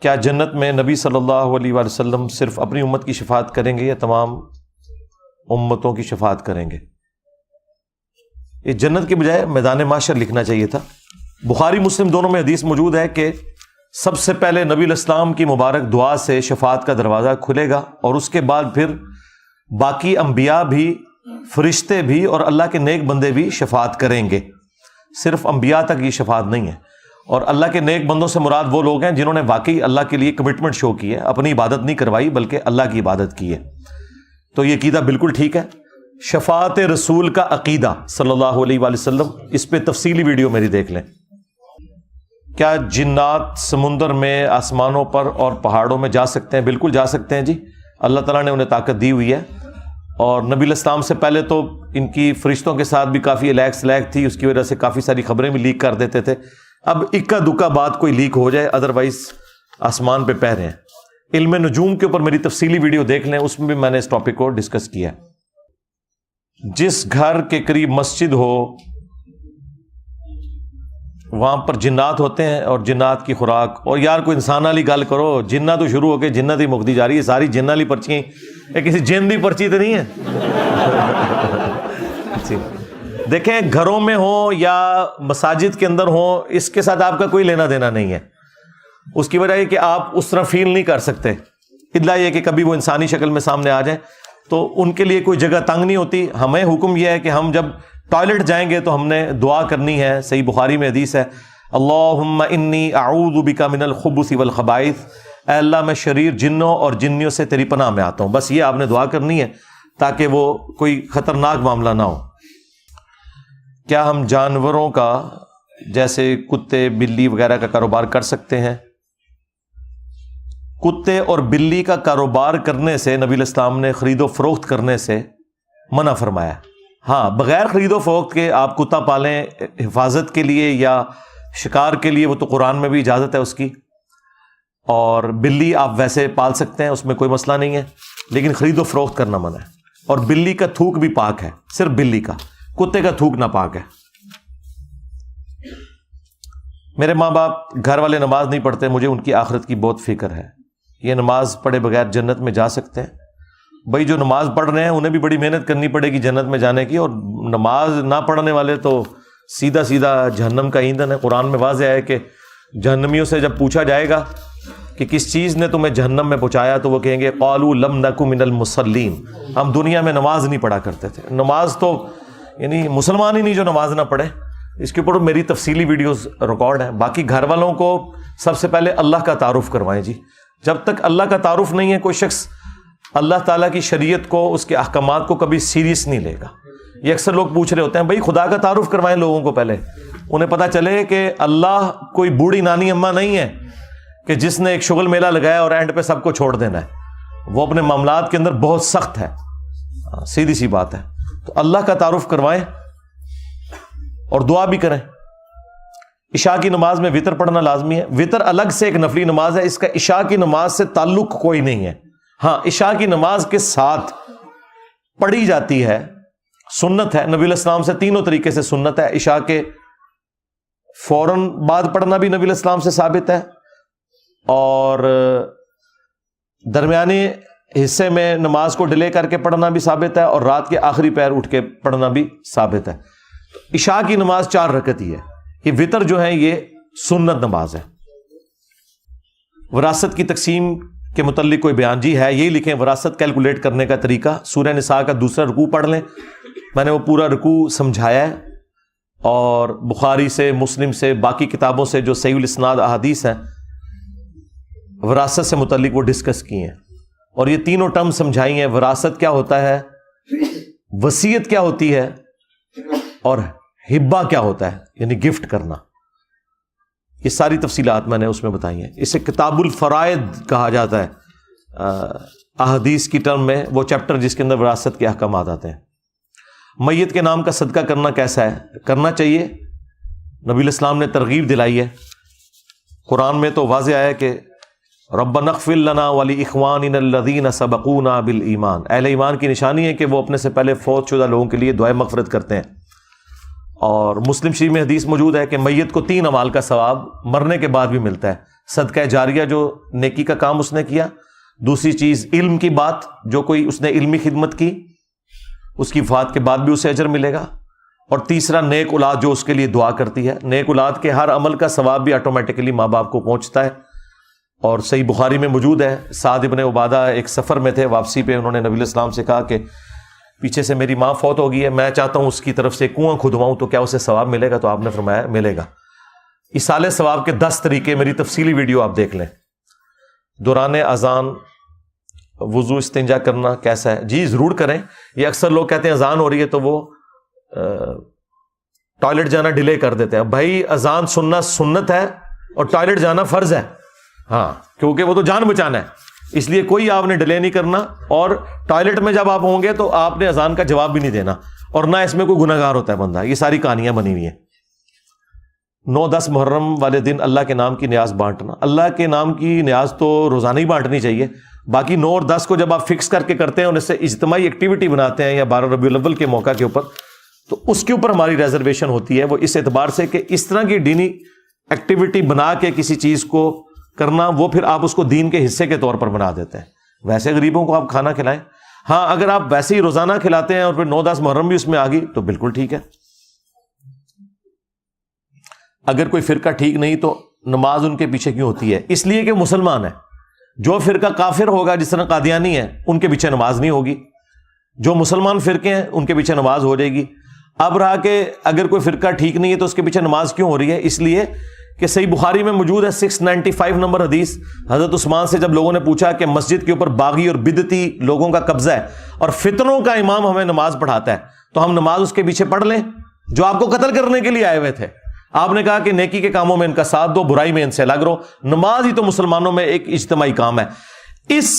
کیا جنت میں نبی صلی اللہ علیہ وآلہ وسلم صرف اپنی امت کی شفاعت کریں گے یا تمام امتوں کی شفاعت کریں گے؟ یہ جنت کے بجائے میدان محشر لکھنا چاہیے تھا۔ بخاری مسلم دونوں میں حدیث موجود ہے کہ سب سے پہلے نبی علیہ السلام کی مبارک دعا سے شفاعت کا دروازہ کھلے گا، اور اس کے بعد پھر باقی انبیاء بھی، فرشتے بھی اور اللہ کے نیک بندے بھی شفاعت کریں گے۔ صرف انبیاء تک یہ شفاعت نہیں ہے، اور اللہ کے نیک بندوں سے مراد وہ لوگ ہیں جنہوں نے واقعی اللہ کے لیے کمٹمنٹ شو کی ہے، اپنی عبادت نہیں کروائی بلکہ اللہ کی عبادت کی ہے۔ تو یہ عقیدہ بالکل ٹھیک ہے۔ شفاعت رسول کا عقیدہ صلی اللہ علیہ وآلہ وسلم، اس پہ تفصیلی ویڈیو میری دیکھ لیں۔ کیا جنات سمندر میں، آسمانوں پر اور پہاڑوں میں جا سکتے ہیں؟ بالکل جا سکتے ہیں جی، اللہ تعالیٰ نے انہیں طاقت دی ہوئی ہے۔ اور نبی علیہ السلام سے پہلے تو ان کی فرشتوں کے ساتھ بھی کافی الیک سلیک تھی، اس کی وجہ سے کافی ساری خبریں بھی لیک کر دیتے تھے۔ اب اکا دکا بات کوئی لیک ہو جائے، ادروائز آسمان پہ پہ رہے ہیں۔ علم نجوم کے اوپر میری تفصیلی ویڈیو دیکھ لیں، اس میں بھی میں نے اس ٹاپک کو ڈسکس کیا ہے۔ جس گھر کے قریب مسجد ہو وہاں پر جنات ہوتے ہیں اور جنات کی خوراک، اور یار کوئی انسان والی گل کرو، جنہ تو شروع ہو کے جنت ہی مکتی جا رہی ہے، ساری جنہ والی پرچیاں، یہ کسی جن دی پرچی تو نہیں ہے۔ دیکھیں گھروں میں ہوں یا مساجد کے اندر ہوں، اس کے ساتھ آپ کا کوئی لینا دینا نہیں ہے۔ اس کی وجہ یہ کہ آپ اس طرح فیل نہیں کر سکتے، الا یہ کہ کبھی وہ انسانی شکل میں سامنے آ جائیں تو ان کے لیے کوئی جگہ تنگ نہیں ہوتی۔ ہمیں حکم یہ ہے کہ ہم جب ٹوائلٹ جائیں گے تو ہم نے دعا کرنی ہے، صحیح بخاری میں حدیث ہے، اللہم انی اعوذ بک من الخبث والخبائث، اے اللہ میں شریر جنوں اور جنیوں سے تیری پناہ میں آتا ہوں۔ بس یہ آپ نے دعا کرنی ہے تاکہ وہ کوئی خطرناک معاملہ نہ ہو۔ کیا ہم جانوروں کا جیسے کتے بلی وغیرہ کا کاروبار کر سکتے ہیں؟ کتے اور بلی کا کاروبار کرنے سے نبی علیہ السلام نے خرید و فروخت کرنے سے منع فرمایا۔ ہاں، بغیر خرید و فروخت کے آپ کتا پالیں حفاظت کے لیے یا شکار کے لیے، وہ تو قرآن میں بھی اجازت ہے اس کی، اور بلی آپ ویسے پال سکتے ہیں، اس میں کوئی مسئلہ نہیں ہے، لیکن خرید و فروخت کرنا منع ہے۔ اور بلی کا تھوک بھی پاک ہے، صرف بلی کا، کتے کا تھوک نہ پاک ہے۔ میرے ماں باپ گھر والے نماز نہیں پڑھتے، مجھے ان کی آخرت کی بہت فکر ہے، یہ نماز پڑھے بغیر جنت میں جا سکتے ہیں؟ بھائی جو نماز پڑھ رہے ہیں انہیں بھی بڑی محنت کرنی پڑے گی جنت میں جانے کی، اور نماز نہ پڑھنے والے تو سیدھا سیدھا جہنم کا ایندھن ہے۔ قرآن میں واضح ہے کہ جہنمیوں سے جب پوچھا جائے گا کہ کس چیز نے تمہیں جہنم میں پہنچایا تو وہ کہیں گے قالوا لم نک من المصلین، ہم دنیا میں نماز نہیں پڑھا کرتے تھے۔ نماز تو یعنی مسلمان ہی نہیں جو نماز نہ پڑھے۔ اس کے اوپر میری تفصیلی ویڈیوز ریکارڈ ہیں۔ باقی گھر والوں کو سب سے پہلے اللہ کا تعارف کروائیں جی۔ جب تک اللہ کا تعارف نہیں ہے، کوئی شخص اللہ تعالیٰ کی شریعت کو، اس کے احکامات کو کبھی سیریس نہیں لے گا۔ یہ اکثر لوگ پوچھ رہے ہوتے ہیں بھائی خدا کا تعارف کروائیں لوگوں کو، پہلے انہیں پتہ چلے کہ اللہ کوئی بوڑھی نانی اماں نہیں ہے کہ جس نے ایک شغل میلہ لگایا اور اینڈ پہ سب کو چھوڑ دینا ہے۔ وہ اپنے معاملات کے اندر بہت سخت ہے، سیدھی سی بات ہے۔ تو اللہ کا تعارف کروائیں اور دعا بھی کریں۔ عشاء کی نماز میں وتر پڑھنا لازمی ہے۔ وتر الگ سے ایک نفلی نماز ہے، اس کا عشاء کی نماز سے تعلق کوئی نہیں ہے۔ ہاں، عشاء کی نماز کے ساتھ پڑھی جاتی ہے، سنت ہے، نبی علیہ السلام سے تینوں طریقے سے سنت ہے۔ عشاء کے فوراً بعد پڑھنا بھی نبی علیہ السلام سے ثابت ہے، اور درمیانی حصے میں نماز کو ڈیلے کر کے پڑھنا بھی ثابت ہے، اور رات کے آخری پہر اٹھ کے پڑھنا بھی ثابت ہے۔ عشاء کی نماز 4 رکعت ہی ہے۔ یہ وتر جو ہے یہ سنت نماز ہے۔ وراثت کی تقسیم کے متعلق کوئی بیان جی ہے، یہی لکھیں وراثت کیلکولیٹ کرنے کا طریقہ۔ سورہ نساء کا 2 رکوع پڑھ لیں، میں نے وہ پورا رکوع سمجھایا ہے، اور بخاری سے، مسلم سے، باقی کتابوں سے جو صحیح الاسناد احادیث ہیں وراثت سے متعلق وہ ڈسکس کی ہیں، اور یہ تینوں ٹرم سمجھائی ہیں۔ وراثت کیا ہوتا ہے، وصیت کیا ہوتی ہے، اور ہبہ کیا ہوتا ہے، یعنی گفٹ کرنا۔ یہ ساری تفصیلات میں نے اس میں بتائی ہیں۔ اسے کتاب الفرائض کہا جاتا ہے احادیث کی ٹرم میں، وہ چیپٹر جس کے اندر وراثت کے احکامات آتے ہیں۔ میت کے نام کا صدقہ کرنا کیسا ہے؟ کرنا چاہیے، نبی علیہ السلام نے ترغیب دلائی ہے۔ قرآن میں تو واضح ہے کہ ربنا اغفر لنا ولاخواننا الذین سبقونا بالایمان، اہل ایمان کی نشانی ہے کہ وہ اپنے سے پہلے فوت شدہ لوگوں کے لیے دعائے مغفرت کرتے ہیں۔ اور مسلم شریف میں حدیث موجود ہے کہ میت کو 3 اعمال کا ثواب مرنے کے بعد بھی ملتا ہے: صدقہ جاریہ جو نیکی کا کام اس نے کیا، دوسری چیز علم کی بات، جو کوئی اس نے علمی خدمت کی اس کی وفات کے بعد بھی اسے اجر ملے گا، اور تیسرا نیک اولاد جو اس کے لیے دعا کرتی ہے۔ نیک اولاد کے ہر عمل کا ثواب بھی آٹومیٹکلی ماں باپ کو پہنچتا ہے، اور صحیح بخاری میں موجود ہے، سعد ابن عبادہ ایک سفر میں تھے، واپسی پہ انہوں نے نبی علیہ السلام سے کہا کہ پیچھے سے میری ماں فوت ہو گئی ہے، میں چاہتا ہوں اس کی طرف سے کنواں کھدواؤں تو کیا اسے ثواب ملے گا؟ تو آپ نے فرمایا ملے گا۔ ایصال ثواب کے 10 طریقے، میری تفصیلی ویڈیو آپ دیکھ لیں۔ دوران اذان وضو استنجا کرنا کیسا ہے؟ جی ضرور کریں۔ یہ اکثر لوگ کہتے ہیں اذان ہو رہی ہے تو وہ ٹوائلٹ جانا ڈیلے کر دیتے ہیں۔ بھائی اذان سننا سنت ہے اور ٹوائلٹ جانا فرض ہے، ہاں، کیونکہ وہ تو جان بچانا ہے، اس لیے کوئی آپ نے ڈیلے نہیں کرنا، اور ٹوائلٹ میں جب آپ ہوں گے تو آپ نے اذان کا جواب بھی نہیں دینا، اور نہ اس میں کوئی گناہ گار ہوتا ہے بندہ۔ یہ ساری کہانیاں بنی ہوئی ہیں۔ 9-10 محرم والے دن اللہ کے نام کی نیاز بانٹنا، اللہ کے نام کی نیاز تو روزانہ ہی بانٹنی چاہیے، باقی 9 اور 10 کو جب آپ فکس کر کے کرتے ہیں اور اس سے اجتماعی ایکٹیویٹی بناتے ہیں، یا 12 ربیع الاول کے موقع کے اوپر، تو اس کے اوپر ہماری ریزرویشن ہوتی ہے، وہ اس اعتبار سے کہ اس طرح کی دینی ایکٹیویٹی بنا کے کسی چیز کو کرنا، وہ پھر آپ اس کو دین کے حصے کے طور پر بنا دیتے ہیں۔ ویسے غریبوں کو آپ کھانا کھلائیں، ہاں اگر آپ ویسے ہی روزانہ کھلاتے ہیں اور پھر 9-10 محرم بھی اس میں آ گئی تو بالکل ٹھیک ہے۔ اگر کوئی فرقہ ٹھیک نہیں تو نماز ان کے پیچھے کیوں ہوتی ہے؟ اس لیے کہ مسلمان ہے۔ جو فرقہ کافر ہوگا جس طرح قادیانی ہے ان کے پیچھے نماز نہیں ہوگی، جو مسلمان فرقے ہیں ان کے پیچھے نماز ہو جائے گی۔ اب رہا کہ اگر کوئی فرقہ ٹھیک نہیں ہے تو اس کے پیچھے نماز کیوں ہو رہی ہے؟ اس لیے کہ صحیح بخاری میں موجود ہے 695 نمبر حدیث، حضرت عثمان سے جب لوگوں نے پوچھا کہ مسجد کے اوپر باغی اور بدعتی لوگوں کا قبضہ ہے اور فتنوں کا امام ہمیں نماز پڑھاتا ہے تو ہم نماز اس کے پیچھے پڑھ لیں جو آپ کو قتل کرنے کے لیے آئے ہوئے تھے؟ آپ نے کہا کہ نیکی کے کاموں میں ان کا ساتھ دو، برائی میں ان سے الگ رہو۔ نماز ہی تو مسلمانوں میں ایک اجتماعی کام ہے۔ اس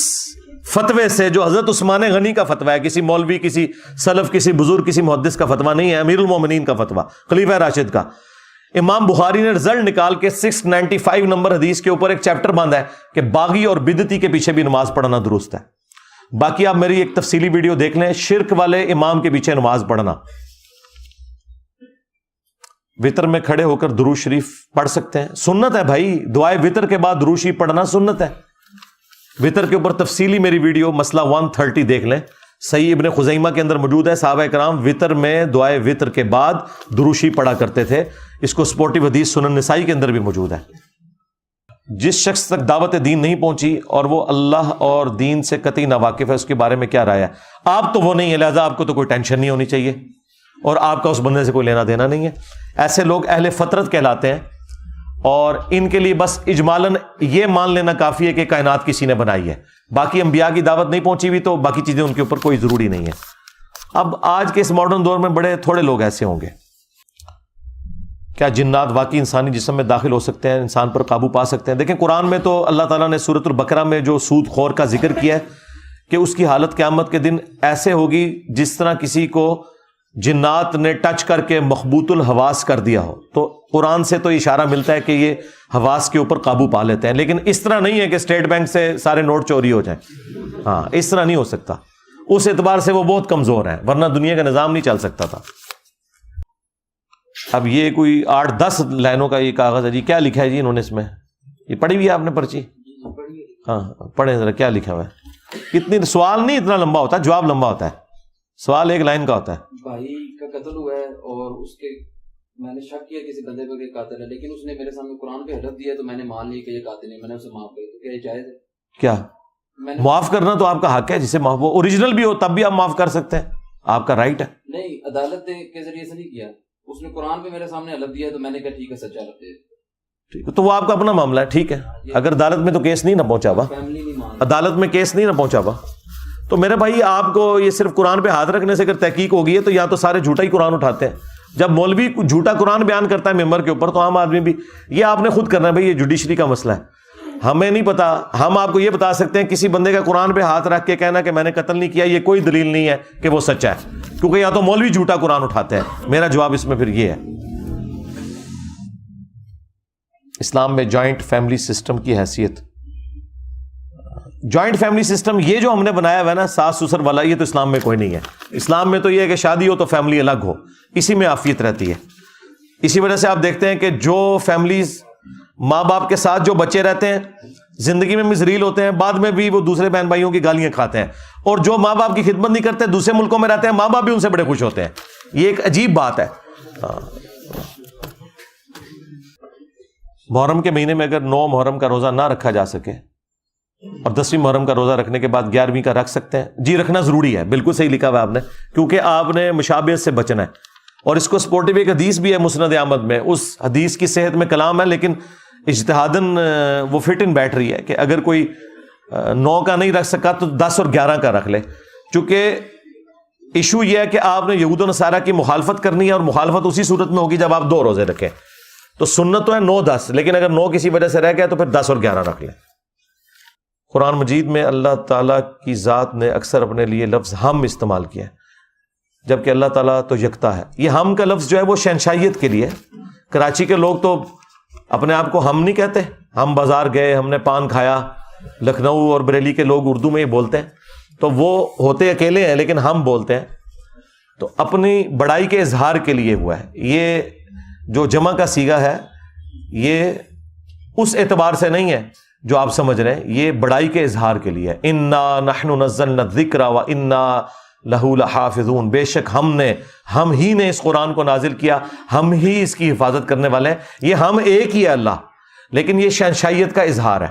فتوے سے جو حضرت عثمان غنی کا فتویٰ ہے، کسی مولوی، کسی سلف، کسی بزرگ، کسی محدث کا فتویٰ نہیں ہے، امیر المومنین کا فتویٰ، خلیفہ راشد کا، امام بخاری نے رزلٹ نکال کے 695 نمبر حدیث کے اوپر ایک چیپٹر باندھا ہے کہ باغی اور بدعتی کے پیچھے بھی نماز پڑھنا درست ہے۔ باقی آپ میری ایک تفصیلی ویڈیو دیکھ لیں، شرک والے امام کے پیچھے نماز پڑھنا۔ وطر میں کھڑے ہو کر درود شریف پڑھ سکتے ہیں، سنت ہے بھائی، دعائے وطر کے بعد درود شریف پڑھنا سنت ہے۔ وطر کے اوپر تفصیلی میری ویڈیو مسئلہ 130 دیکھ لیں، صحیح ابن خزیمہ کے اندر موجود ہے۔ صحابہ کرام وطر میں دعائے وطر کے بعد درود شریف پڑھا کرتے تھے۔ اس کو سپورٹیو حدیث سنن نسائی کے اندر بھی موجود ہے۔ جس شخص تک دعوت دین نہیں پہنچی اور وہ اللہ اور دین سے قطعی ناواقف ہے، اس کے بارے میں کیا رائے ہے؟ آپ تو وہ نہیں ہے، لہذا آپ کو تو کوئی ٹینشن نہیں ہونی چاہیے اور آپ کا اس بندے سے کوئی لینا دینا نہیں ہے۔ ایسے لوگ اہل فطرت کہلاتے ہیں اور ان کے لیے بس اجمالاً یہ مان لینا کافی ہے کہ کائنات کسی نے بنائی ہے، باقی انبیاء کی دعوت نہیں پہنچی ہوئی تو باقی چیزیں ان کے اوپر کوئی ضروری نہیں ہے۔ اب آج کے اس ماڈرن دور میں بڑے تھوڑے لوگ ایسے ہوں گے۔ کیا جنات واقعی انسانی جسم میں داخل ہو سکتے ہیں، انسان پر قابو پا سکتے ہیں؟ دیکھیں قرآن میں تو اللہ تعالیٰ نے سورۃ البقرہ میں جو سود خور کا ذکر کیا ہے کہ اس کی حالت قیامت کے دن ایسے ہوگی جس طرح کسی کو جنات نے ٹچ کر کے مخبوط الحواس کر دیا ہو۔ تو قرآن سے تو اشارہ ملتا ہے کہ یہ حواس کے اوپر قابو پا لیتے ہیں، لیکن اس طرح نہیں ہے کہ اسٹیٹ بینک سے سارے نوٹ چوری ہو جائیں، ہاں اس طرح نہیں ہو سکتا۔ اس اعتبار سے وہ بہت کمزور ہیں، ورنہ دنیا کا نظام نہیں چل سکتا تھا۔ اب یہ کوئی 8-10 لائنوں کا یہ کاغذ ہے جی، کیا لکھا ہے جی انہوں نے اس میں؟ یہ پڑھی ہوئی ہے آپ نے پرچی؟ ہاں پڑھیں ذرا، کیا لکھا ہوا ہے؟ اتنی سوال نہیں اتنا لمبا ہوتا، جواب لمبا ہوتا ہے، سوال ایک لائن کا ہوتا ہے۔ بھائی کا قتل ہوا ہے اور اس کے میں نے شک کیا کسی بندے پہ کہ قاتل ہے، لیکن اس نے میرے سامنے قرآن پہ حلف دیا تو میں نے مان لی کہ یہ قاتل ہے، میں نے اسے معاف کر دیا، کیا یہ جائز ہے؟ کیا معاف کرنا تو آپ کا حق ہے، جسے معاف ہو اوریجنل بھی ہو تب بھی آپ معاف کر سکتے ہیں، آپ کا رائٹ ہے۔ نہیں، عدالت کے ذریعے سے نہیں کیا، اس نے قرآن پہ میرے سامنے حلف دیا تو میں نے کہا ٹھیک ہے سچا حلف دے، ٹھیک ہے، تو وہ آپ کا اپنا معاملہ ہے، ٹھیک ہے۔ اگر عدالت میں تو کیس نہیں نہ پہنچا ہوا، فیملی نہیں مان، عدالت میں کیس نہیں نہ پہنچا ہوا، تو میرے بھائی آپ کو یہ صرف قرآن پہ ہاتھ رکھنے سے اگر تحقیق ہوگی ہے تو یا تو سارے جھوٹا ہی قرآن اٹھاتے ہیں۔ جب مولوی جھوٹا قرآن بیان کرتا ہے ممبر کے اوپر تو عام آدمی بھی، یہ آپ نے خود کرنا ہے بھائی، یہ جوڈیشری کا مسئلہ ہے، ہمیں نہیں پتا۔ ہم آپ کو یہ بتا سکتے ہیں کسی بندے کا قرآن پہ ہاتھ رکھ کے کہنا کہ میں نے قتل نہیں کیا، یہ کوئی دلیل نہیں ہے کہ وہ سچا ہے، کیونکہ یا تو مولوی جھوٹا قرآن اٹھاتے ہیں۔ میرا جواب اس میں پھر یہ ہے، اسلام میں جوائنٹ فیملی سسٹم کی حیثیت، جوائنٹ فیملی سسٹم یہ جو ہم نے بنایا ہوا ہے نا ساس سسر والا، یہ تو اسلام میں کوئی نہیں ہے۔ اسلام میں تو یہ ہے کہ شادی ہو تو فیملی الگ ہو، اسی میں عافیت رہتی ہے۔ اسی وجہ سے آپ دیکھتے ہیں کہ جو فیملیز ماں باپ کے ساتھ جو بچے رہتے ہیں زندگی میں مزریل ہوتے ہیں, بعد میں بھی وہ دوسرے بہن بھائیوں کی گالیاں کھاتے ہیں, اور جو ماں باپ کی خدمت نہیں کرتے دوسرے ملکوں میں رہتے ہیں, ماں باپ بھی ان سے بڑے خوش ہوتے ہیں. یہ ایک عجیب بات ہے. محرم کے مہینے میں اگر 9 محرم کا روزہ نہ رکھا جا سکے اور 10ویں محرم کا روزہ رکھنے کے بعد 11ویں کا رکھ سکتے ہیں. جی رکھنا ضروری ہے, بالکل صحیح لکھا ہوا ہے آپ نے, کیونکہ آپ نے مشابہت سے بچنا ہے. اور اس کو سپورٹیو ایک حدیث بھی ہے مسند احمد میں, اس حدیث کی صحت میں کلام ہے, لیکن اجتہاداً وہ فٹ ان بیٹھ رہی ہے کہ اگر کوئی 9 کا نہیں رکھ سکا تو 10 اور 11 کا رکھ لے. چونکہ ایشو یہ ہے کہ آپ نے یہود و نصارہ کی مخالفت کرنی ہے, اور مخالفت اسی صورت میں ہوگی جب آپ 2 روزے رکھیں. تو سنت تو ہے 9-10, لیکن اگر 9 کسی وجہ سے رہ گیا تو پھر 10 اور 11 رکھ لیں. قرآن مجید میں اللہ تعالیٰ کی ذات نے اکثر اپنے لیے لفظ ہم استعمال کیا ہے, جبکہ اللہ تعالیٰ تو یکتا ہے. یہ ہم کا لفظ جو ہے وہ شہنشائیت کے لیے. کراچی کے لوگ تو اپنے آپ کو ہم نہیں کہتے, ہم بازار گئے, ہم نے پان کھایا. لکھنؤ اور بریلی کے لوگ اردو میں ہی بولتے ہیں, تو وہ ہوتے اکیلے ہیں لیکن ہم بولتے ہیں. تو اپنی بڑائی کے اظہار کے لیے ہوا ہے. یہ جو جمع کا صیغہ ہے یہ اس اعتبار سے نہیں ہے جو آپ سمجھ رہے ہیں, یہ بڑائی کے اظہار کے لیے. انا نحن نزلنا الذکر وانا لہ لحافظون, بے شک ہم ہی نے اس قرآن کو نازل کیا, ہم ہی اس کی حفاظت کرنے والے ہیں. یہ ہم ایک ہی ہے اللہ, لیکن یہ شہنشائیت کا اظہار ہے.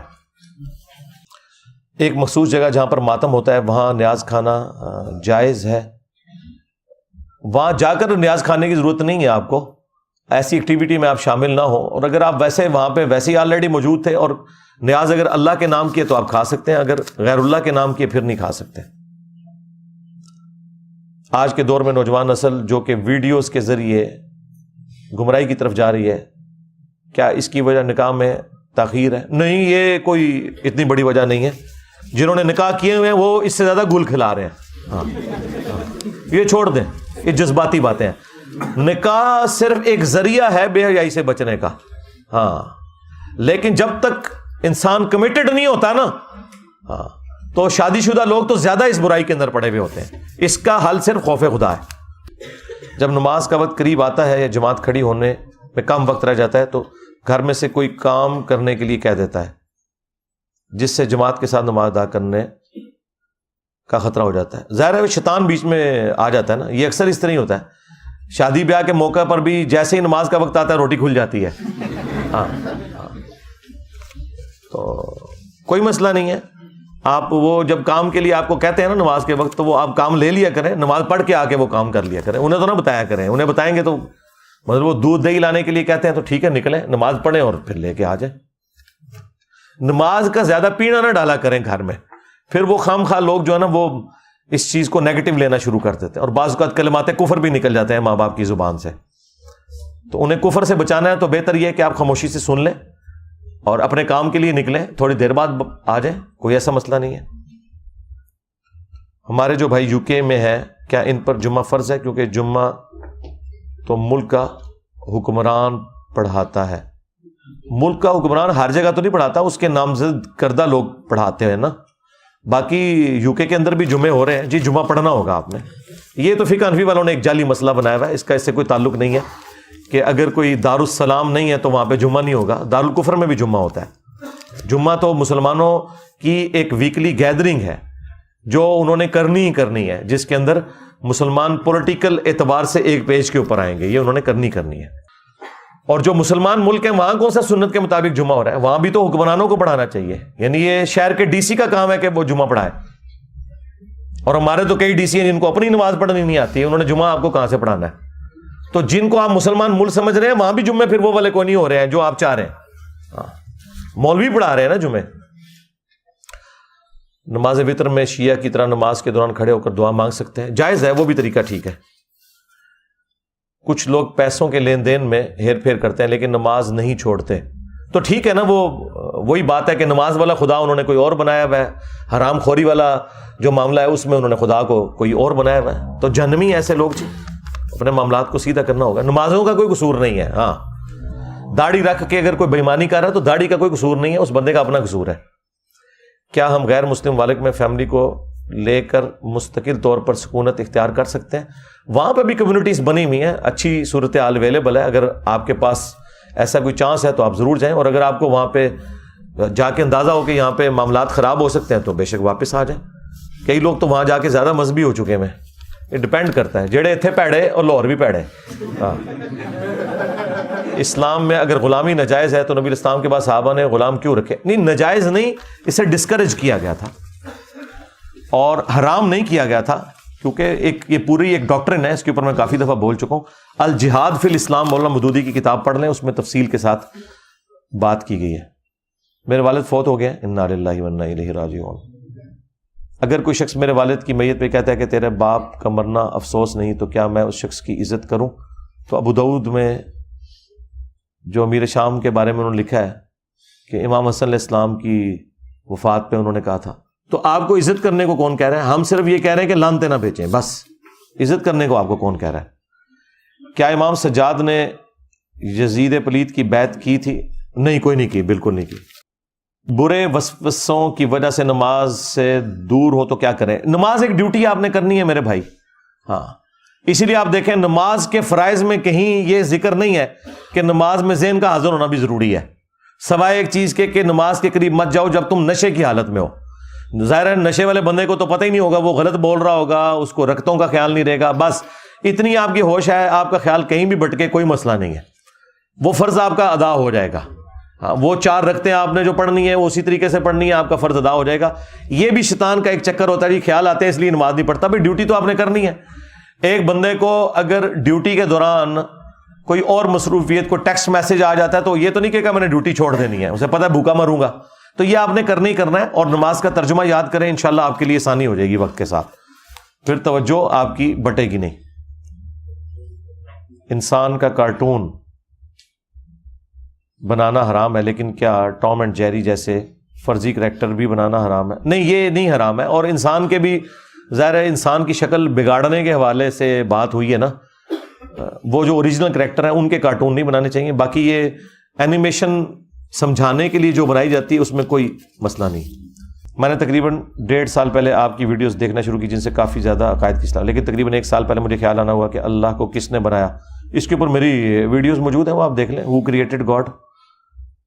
ایک مخصوص جگہ جہاں پر ماتم ہوتا ہے وہاں نیاز کھانا جائز ہے. وہاں جا کر نیاز کھانے کی ضرورت نہیں ہے آپ کو, ایسی ایکٹیویٹی میں آپ شامل نہ ہو. اور اگر آپ ویسے وہاں پہ ویسے ہی آلریڈی موجود تھے اور نیاز اگر اللہ کے نام کیے تو آپ کھا سکتے ہیں, اگر غیر اللہ کے نام کیے پھر نہیں کھا سکتے. آج کے دور میں نوجوان نسل جو کہ ویڈیوز کے ذریعے گمراہی کی طرف جا رہی ہے, کیا اس کی وجہ نکاح میں تاخیر ہے؟ نہیں, یہ کوئی اتنی بڑی وجہ نہیں ہے. جنہوں نے نکاح کیے ہوئے ہیں وہ اس سے زیادہ گل کھلا رہے ہیں. یہ چھوڑ دیں, یہ جذباتی باتیں ہیں. نکاح صرف ایک ذریعہ ہے بے حیائی سے بچنے کا, ہاں, لیکن جب تک انسان کمیٹڈ نہیں ہوتا نا, ہاں, تو شادی شدہ لوگ تو زیادہ اس برائی کے اندر پڑے ہوئے ہوتے ہیں. اس کا حل صرف خوف خدا ہے. جب نماز کا وقت قریب آتا ہے یا جماعت کھڑی ہونے میں کم وقت رہ جاتا ہے تو گھر میں سے کوئی کام کرنے کے لیے کہہ دیتا ہے, جس سے جماعت کے ساتھ نماز ادا کرنے کا خطرہ ہو جاتا ہے. ظاہر ہے شیطان بیچ میں آ جاتا ہے نا, یہ اکثر اس طرح ہی ہوتا ہے. شادی بیاہ کے موقع پر بھی جیسے ہی نماز کا وقت آتا ہے روٹی کھل جاتی ہے. ہاں, تو کوئی مسئلہ نہیں ہے. آپ وہ جب کام کے لیے آپ کو کہتے ہیں نا نماز کے وقت, تو وہ آپ کام لے لیا کریں, نماز پڑھ کے آ کے وہ کام کر لیا کریں. انہیں تو نہ بتایا کریں, انہیں بتائیں گے تو مطلب وہ دودھ دہی لانے کے لیے کہتے ہیں تو ٹھیک ہے نکلیں, نماز پڑھیں اور پھر لے کے آ جائیں. نماز کا زیادہ پینا نہ ڈالا کریں گھر میں, پھر وہ خام خواہ لوگ جو ہے نا وہ اس چیز کو نیگیٹو لینا شروع کر دیتے ہیں, اور بعض اوقات کلمات کفر بھی نکل جاتے ہیں ماں باپ کی زبان سے. تو انہیں کفر سے بچانا ہے تو بہتر یہ ہے کہ آپ خاموشی سے سن لیں اور اپنے کام کے لیے نکلیں, تھوڑی دیر بعد آ جائیں, کوئی ایسا مسئلہ نہیں ہے. ہمارے جو بھائی یو کے میں ہے, کیا ان پر جمعہ فرض ہے؟ کیونکہ جمعہ تو ملک کا حکمران پڑھاتا ہے. ملک کا حکمران ہر جگہ تو نہیں پڑھاتا, اس کے نامزد کردہ لوگ پڑھاتے ہیں نا. باقی یو کے اندر بھی جمعے ہو رہے ہیں. جی جمعہ پڑھنا ہوگا آپ نے. یہ تو فقہ حنفی والوں نے ایک جعلی مسئلہ بنایا ہوا ہے, اس کا اس سے کوئی تعلق نہیں ہے کہ اگر کوئی دارالسلام نہیں ہے تو وہاں پہ جمعہ نہیں ہوگا. دارالکفر میں بھی جمعہ ہوتا ہے. جمعہ تو مسلمانوں کی ایک ویکلی گیدرنگ ہے جو انہوں نے کرنی ہی کرنی ہے, جس کے اندر مسلمان پولیٹیکل اعتبار سے ایک پیج کے اوپر آئیں گے, یہ انہوں نے کرنی ہے. اور جو مسلمان ملک ہیں وہاں کون سا سنت کے مطابق جمعہ ہو رہا ہے؟ وہاں بھی تو حکمرانوں کو پڑھانا چاہیے. یعنی یہ شہر کے ڈی سی کا کام ہے کہ وہ جمعہ پڑھائے, اور ہمارے تو کئی ڈی سی ہیں جن کو اپنی نماز پڑھنی نہیں آتی ہے, انہوں نے جمعہ آپ کو کہاں سے پڑھانا ہے؟ تو جن کو آپ مسلمان ملک سمجھ رہے ہیں وہاں بھی جمعے پھر وہ والے کو نہیں ہو رہے ہیں جو آپ چاہ رہے ہیں. مولوی پڑھا رہے ہیں نا جمعے. نماز وتر میں شیعہ کی طرح نماز کے دوران کھڑے ہو کر دعا مانگ سکتے ہیں, جائز ہے, وہ بھی طریقہ ٹھیک ہے. کچھ لوگ پیسوں کے لین دین میں ہیر پھیر کرتے ہیں لیکن نماز نہیں چھوڑتے, تو ٹھیک ہے نا, وہی بات ہے کہ نماز والا خدا انہوں نے کوئی اور بنایا ہوا ہے, حرام خوری والا جو معاملہ ہے اس میں انہوں نے خدا کو کوئی اور بنایا ہوا ہے. تو جہنمی ایسے لوگ جی, اپنے معاملات کو سیدھا کرنا ہوگا. نمازوں کا کوئی قصور نہیں ہے. ہاں, داڑھی رکھ کے اگر کوئی بےمانی کر رہا ہے تو داڑھی کا کوئی قصور نہیں ہے, اس بندے کا اپنا قصور ہے. کیا ہم غیر مسلم ممالک میں فیملی کو لے کر مستقل طور پر سکونت اختیار کر سکتے ہیں؟ وہاں پہ بھی کمیونٹیز بنی ہوئی ہیں, اچھی صورتحال اویلیبل ہے. اگر آپ کے پاس ایسا کوئی چانس ہے تو آپ ضرور جائیں, اور اگر آپ کو وہاں پہ جا کے اندازہ ہو کہ یہاں پہ معاملات خراب ہو سکتے ہیں تو بے شک واپس آ جائیں. کئی لوگ تو وہاں جا کے زیادہ مذہبی ہو چکے ہیں, یہ ڈپینڈ کرتا ہے, جڑے اتنے پیڑے اور لاہور بھی پیڑے. ہاں, اسلام میں اگر غلامی ناجائز ہے تو نبی اسلام کے بعد صحابہ نے غلام کیوں رکھے؟ نہیں, ناجائز نہیں, اسے ڈسکریج کیا گیا تھا اور حرام نہیں کیا گیا تھا, کیونکہ یہ پوری ایک ڈاکٹرن ہے, اس کے اوپر میں کافی دفعہ بول چکا ہوں. الجہاد فی الاسلام مولانا مودودی کی کتاب پڑھ لیں, اس میں تفصیل کے ساتھ بات کی گئی ہے. میرے والد فوت ہو گئے, انا للہ و انا الیہ راجعون. اگر کوئی شخص میرے والد کی میت پہ کہتا ہے کہ تیرے باپ کا مرنا افسوس نہیں, تو کیا میں اس شخص کی عزت کروں؟ تو ابو داؤد میں جو امیر شام کے بارے میں انہوں نے لکھا ہے کہ امام حسن علیہ السلام کی وفات پہ انہوں نے کہا تھا, تو آپ کو عزت کرنے کو کون کہہ رہا ہے؟ ہم صرف یہ کہہ رہے ہیں کہ لانتے نہ بیچیں, بس. عزت کرنے کو آپ کو کون کہہ رہا ہے؟ کیا امام سجاد نے یزید پلید کی بیعت کی تھی؟ نہیں, کوئی نہیں کی, بالکل نہیں کی. برے وسوسوں کی وجہ سے نماز سے دور ہو تو کیا کریں؟ نماز ایک ڈیوٹی آپ نے کرنی ہے میرے بھائی. ہاں, اسی لیے آپ دیکھیں نماز کے فرائض میں کہیں یہ ذکر نہیں ہے کہ نماز میں ذہن کا حاضر ہونا بھی ضروری ہے, سوائے ایک چیز کے کہ نماز کے قریب مت جاؤ جب تم نشے کی حالت میں ہو. ظاہر ہے نشے والے بندے کو تو پتہ ہی نہیں ہوگا, وہ غلط بول رہا ہوگا, اس کو رکعتوں کا خیال نہیں رہے گا, بس اتنی آپ کی ہوش ہے, آپ کا خیال کہیں بھی بھٹکے کوئی مسئلہ نہیں ہے, وہ فرض آپ کا ادا ہو جائے گا. ہاں, وہ 4 رکعتیں آپ نے جو پڑھنی ہے وہ اسی طریقے سے پڑھنی ہے, آپ کا فرض ادا ہو جائے گا. یہ بھی شیطان کا ایک چکر ہوتا ہے, خیال آتے ہیں اس لیے نماز نہیں پڑھتا. بھائی ڈیوٹی تو آپ نے کرنی ہے. ایک بندے کو اگر ڈیوٹی کے دوران کوئی اور مصروفیت کو ٹیکسٹ میسج آ جاتا ہے تو یہ تو نہیں کہ میں نے ڈیوٹی چھوڑ دینی ہے, اسے پتہ ہے بھوکا مروں گا, تو یہ آپ نے کرنا ہی کرنا ہے. اور نماز کا ترجمہ یاد کریں, انشاءاللہ آپ کے لیے آسانی ہو جائے گی وقت کے ساتھ, پھر توجہ آپ کی بٹے گی نہیں. انسان کا کارٹون بنانا حرام ہے, لیکن کیا ٹام اینڈ جیری جیسے فرضی کریکٹر بھی بنانا حرام ہے؟ نہیں, یہ نہیں حرام ہے. اور انسان کے بھی ظاہر ہے انسان کی شکل بگاڑنے کے حوالے سے بات ہوئی ہے نا, وہ جو اوریجنل کریکٹر ہیں ان کے کارٹون نہیں بنانے چاہیے. باقی یہ اینیمیشن سمجھانے کے لیے جو بنائی جاتی ہے اس میں کوئی مسئلہ نہیں. میں نے تقریباً 1.5 سال پہلے آپ کی ویڈیوز دیکھنا شروع کی جن سے کافی زیادہ عقائد کی اصلاح, لیکن تقریباً 1 سال پہلے مجھے خیال آنا ہوا کہ اللہ کو کس نے بنایا. اس کے اوپر میری ویڈیوز موجود ہیں, وہ آپ دیکھ لیں, ہو کریٹڈ گاڈ.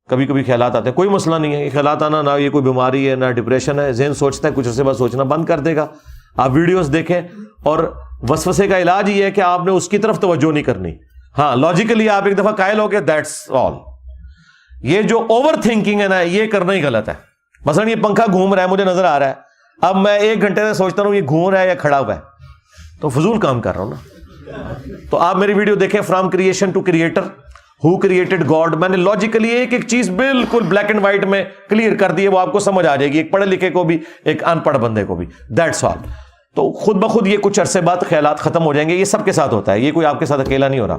کبھی کبھی خیالات آتے ہیں, کوئی مسئلہ نہیں ہے, یہ خیالات آنا نہ یہ کوئی بیماری ہے نہ ڈپریشن ہے. ذہن سوچتا ہے, کچھ عرصے بعد سوچنا بند کر دے گا. آپ ویڈیوز دیکھیں, اور وسوسے کا علاج یہ ہے کہ آپ نے اس کی طرف توجہ نہیں کرنی. ہاں, لاجیکلی آپ ایک دفعہ قائل ہو گئے, دیٹس آل. یہ جو اوور تھنکنگ ہے نا, یہ کرنا ہی غلط ہے. مثلا یہ پنکھا گھوم رہا ہے, مجھے نظر آ رہا ہے, اب میں 1 گھنٹے سے سوچتا ہوں یہ گھوم رہا ہے یا کھڑا ہوا ہے, تو فضول کام کر رہا ہوں نا. تو آپ میری ویڈیو دیکھیں, from creation to creator, who created God. میں نے لاجیکلی ایک ایک چیز بالکل بلیک اینڈ وائٹ میں کلیئر کر دی ہے, وہ آپ کو سمجھ آ جائے گی, ایک پڑھے لکھے کو بھی, ایک ان پڑھ بندے کو بھی. That's all. تو خود بخود یہ کچھ عرصے بعد خیالات ختم ہو جائیں گے. یہ سب کے ساتھ ہوتا ہے, یہ کوئی آپ کے ساتھ اکیلا نہیں ہو رہا.